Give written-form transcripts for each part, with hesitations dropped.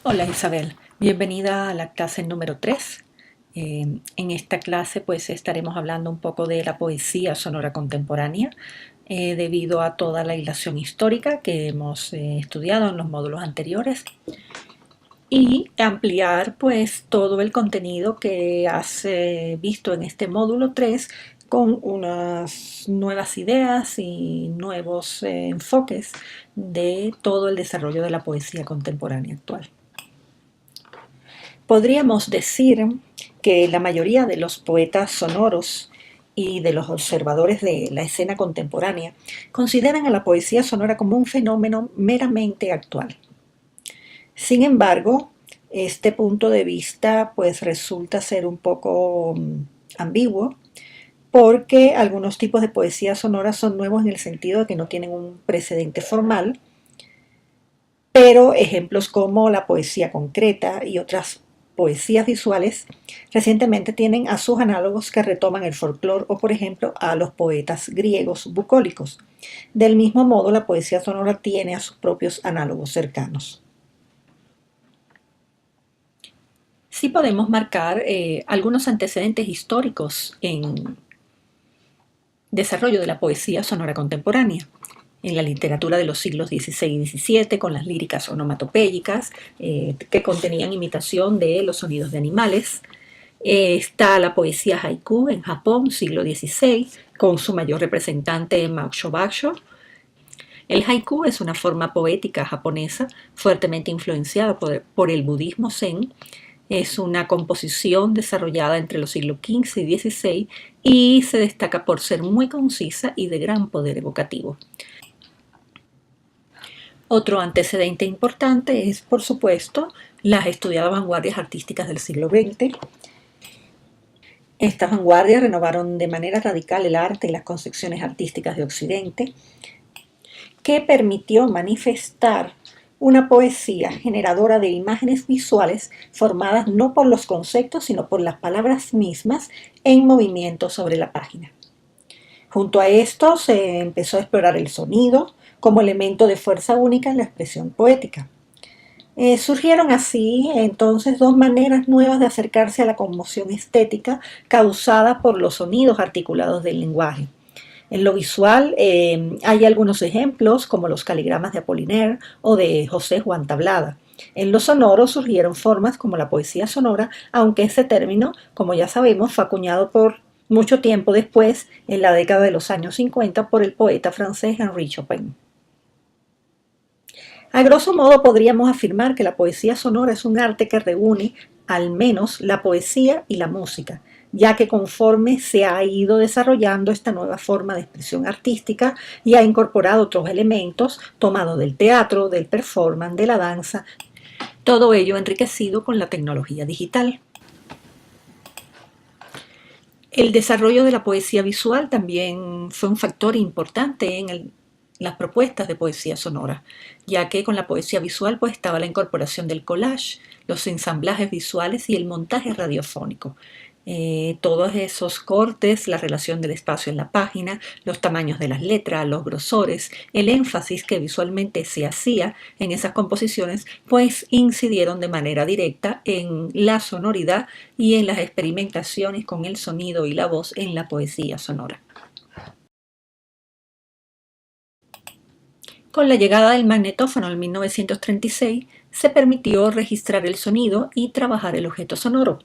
Hola Isabel, bienvenida a la clase número 3. En esta clase pues estaremos hablando un poco de la poesía sonora contemporánea debido a toda la hilación histórica que hemos estudiado en los módulos anteriores y ampliar pues todo el contenido que has visto en este módulo 3 con unas nuevas ideas y nuevos enfoques de todo el desarrollo de la poesía contemporánea actual. Podríamos decir que la mayoría de los poetas sonoros y de los observadores de la escena contemporánea consideran a la poesía sonora como un fenómeno meramente actual. Sin embargo, este punto de vista pues resulta ser un poco ambiguo porque algunos tipos de poesía sonora son nuevos en el sentido de que no tienen un precedente formal, pero ejemplos como la poesía concreta y otras poesías visuales recientemente tienen a sus análogos que retoman el folclore o, por ejemplo, a los poetas griegos bucólicos. Del mismo modo, la poesía sonora tiene a sus propios análogos cercanos. Sí podemos marcar algunos antecedentes históricos en desarrollo de la poesía sonora contemporánea. En la literatura de los siglos XVI y XVII, con las líricas onomatopéyicas que contenían imitación de los sonidos de animales. Está la poesía haiku en Japón, siglo XVI, con su mayor representante Maksho Baksho. El haiku es una forma poética japonesa fuertemente influenciada por el budismo zen. Es una composición desarrollada entre los siglos XV y XVI y se destaca por ser muy concisa y de gran poder evocativo. Otro antecedente importante es, por supuesto, las estudiadas vanguardias artísticas del siglo XX. Estas vanguardias renovaron de manera radical el arte y las concepciones artísticas de Occidente, que permitió manifestar una poesía generadora de imágenes visuales formadas no por los conceptos, sino por las palabras mismas en movimiento sobre la página. Junto a esto se empezó a explorar el sonido como elemento de fuerza única en la expresión poética. Surgieron así entonces dos maneras nuevas de acercarse a la conmoción estética causada por los sonidos articulados del lenguaje. En lo visual hay algunos ejemplos como los caligramas de Apollinaire o de José Juan Tablada. En lo sonoro surgieron formas como la poesía sonora, aunque ese término, como ya sabemos, fue acuñado por mucho tiempo después, en la década de los años 50, por el poeta francés Henri Chopin. A grosso modo podríamos afirmar que la poesía sonora es un arte que reúne al menos la poesía y la música, ya que conforme se ha ido desarrollando esta nueva forma de expresión artística y ha incorporado otros elementos tomados del teatro, del performance, de la danza, todo ello enriquecido con la tecnología digital. El desarrollo de la poesía visual también fue un factor importante en las propuestas de poesía sonora, ya que con la poesía visual pues estaba la incorporación del collage, los ensamblajes visuales y el montaje radiofónico. Todos esos cortes, la relación del espacio en la página, los tamaños de las letras, los grosores, el énfasis que visualmente se hacía en esas composiciones, pues incidieron de manera directa en la sonoridad y en las experimentaciones con el sonido y la voz en la poesía sonora. Con la llegada del magnetófono en 1936, se permitió registrar el sonido y trabajar el objeto sonoro.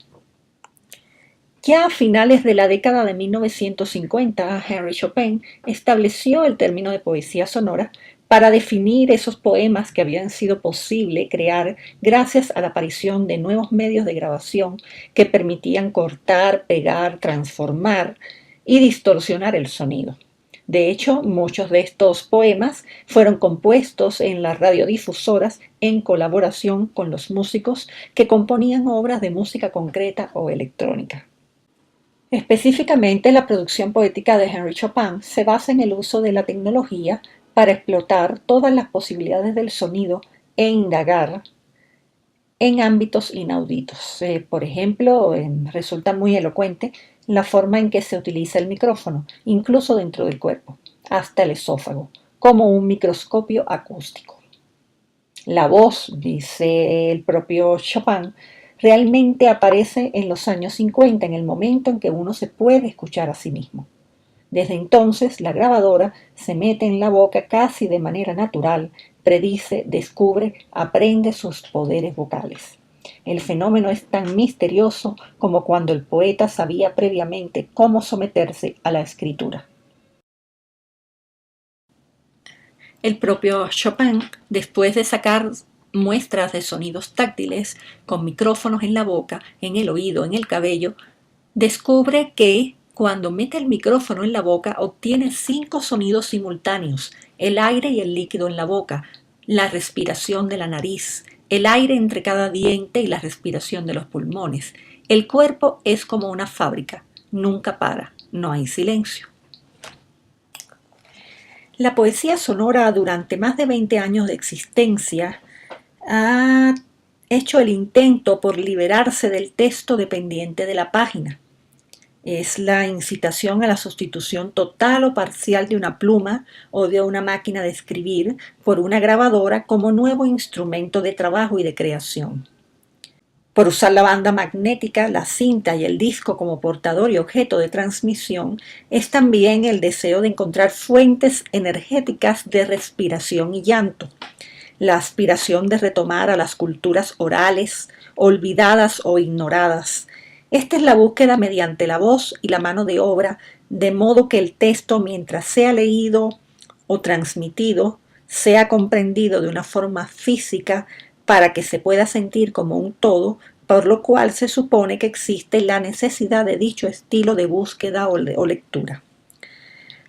Ya a finales de la década de 1950, Henri Chopin estableció el término de poesía sonora para definir esos poemas que habían sido posible crear gracias a la aparición de nuevos medios de grabación que permitían cortar, pegar, transformar y distorsionar el sonido. De hecho, muchos de estos poemas fueron compuestos en las radiodifusoras en colaboración con los músicos que componían obras de música concreta o electrónica. Específicamente, la producción poética de Henri Chopin se basa en el uso de la tecnología para explotar todas las posibilidades del sonido e indagar en ámbitos inauditos. Por ejemplo, resulta muy elocuente la forma en que se utiliza el micrófono, incluso dentro del cuerpo, hasta el esófago, como un microscopio acústico. La voz, dice el propio Chopin, realmente aparece en los años 50, en el momento en que uno se puede escuchar a sí mismo. Desde entonces, la grabadora se mete en la boca casi de manera natural, predice, descubre, aprende sus poderes vocales. El fenómeno es tan misterioso como cuando el poeta sabía previamente cómo someterse a la escritura. El propio Chopin, después de sacar muestras de sonidos táctiles con micrófonos en la boca, en el oído, en el cabello, descubre que cuando mete el micrófono en la boca obtiene 5 sonidos simultáneos: el aire y el líquido en la boca, la respiración de la nariz, el aire entre cada diente y la respiración de los pulmones. El cuerpo es como una fábrica, nunca para, no hay silencio. La poesía sonora, durante más de 20 años de existencia, ha hecho el intento por liberarse del texto dependiente de la página. Es la incitación a la sustitución total o parcial de una pluma o de una máquina de escribir por una grabadora como nuevo instrumento de trabajo y de creación. Por usar la banda magnética, la cinta y el disco como portador y objeto de transmisión, es también el deseo de encontrar fuentes energéticas de respiración y llanto, la aspiración de retomar a las culturas orales, olvidadas o ignoradas. Esta es la búsqueda mediante la voz y la mano de obra, de modo que el texto, mientras sea leído o transmitido, sea comprendido de una forma física para que se pueda sentir como un todo, por lo cual se supone que existe la necesidad de dicho estilo de búsqueda o lectura.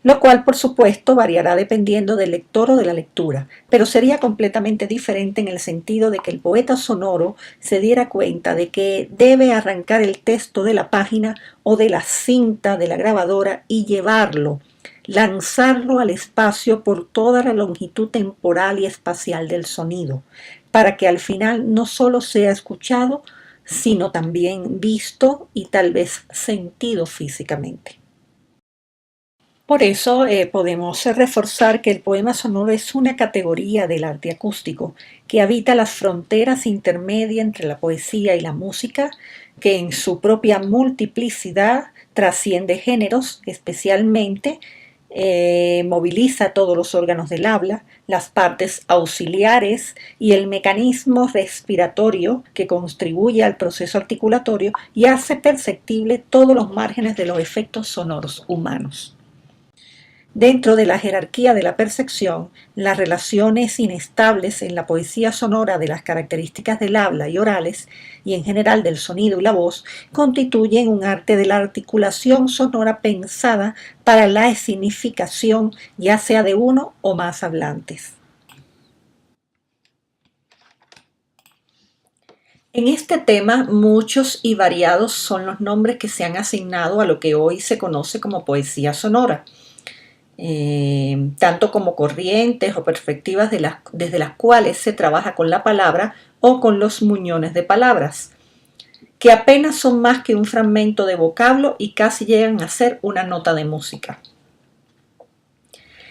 Lo cual, por supuesto, variará dependiendo del lector o de la lectura, pero sería completamente diferente en el sentido de que el poeta sonoro se diera cuenta de que debe arrancar el texto de la página o de la cinta de la grabadora y llevarlo, lanzarlo al espacio por toda la longitud temporal y espacial del sonido, para que al final no solo sea escuchado, sino también visto y tal vez sentido físicamente. Por eso podemos reforzar que el poema sonoro es una categoría del arte acústico que habita las fronteras intermedias entre la poesía y la música, que en su propia multiplicidad trasciende géneros, especialmente moviliza todos los órganos del habla, las partes auxiliares y el mecanismo respiratorio que contribuye al proceso articulatorio y hace perceptible todos los márgenes de los efectos sonoros humanos. Dentro de la jerarquía de la percepción, las relaciones inestables en la poesía sonora de las características del habla y orales, y en general del sonido y la voz, constituyen un arte de la articulación sonora pensada para la significación, ya sea de uno o más hablantes. En este tema, muchos y variados son los nombres que se han asignado a lo que hoy se conoce como poesía sonora. Tanto como corrientes o perspectivas desde las cuales se trabaja con la palabra o con los muñones de palabras, que apenas son más que un fragmento de vocablo y casi llegan a ser una nota de música.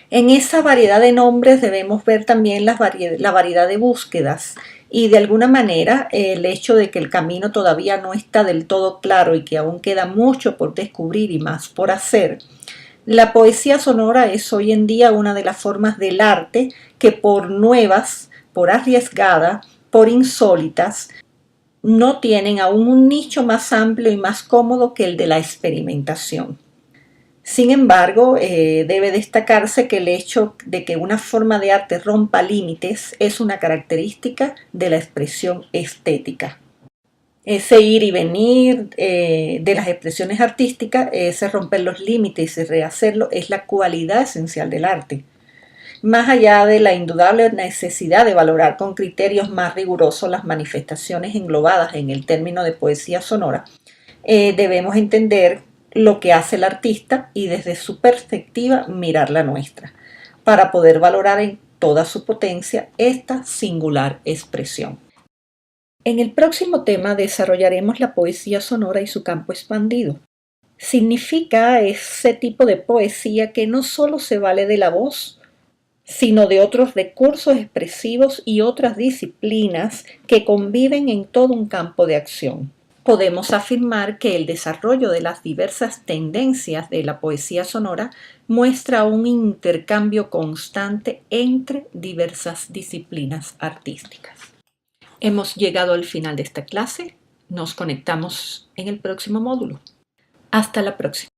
En esa variedad de nombres debemos ver también la variedad de búsquedas y de alguna manera el hecho de que el camino todavía no está del todo claro y que aún queda mucho por descubrir y más por hacer. La poesía sonora es hoy en día una de las formas del arte que, por nuevas, por arriesgadas, por insólitas, no tienen aún un nicho más amplio y más cómodo que el de la experimentación. Sin embargo, debe destacarse que el hecho de que una forma de arte rompa límites es una característica de la expresión estética. Ese ir y venir de las expresiones artísticas, ese romper los límites y rehacerlo, es la cualidad esencial del arte. Más allá de la indudable necesidad de valorar con criterios más rigurosos las manifestaciones englobadas en el término de poesía sonora, debemos entender lo que hace el artista y desde su perspectiva mirar la nuestra, para poder valorar en toda su potencia esta singular expresión. En el próximo tema desarrollaremos la poesía sonora y su campo expandido. Significa ese tipo de poesía que no solo se vale de la voz, sino de otros recursos expresivos y otras disciplinas que conviven en todo un campo de acción. Podemos afirmar que el desarrollo de las diversas tendencias de la poesía sonora muestra un intercambio constante entre diversas disciplinas artísticas. Hemos llegado al final de esta clase. Nos conectamos en el próximo módulo. Hasta la próxima.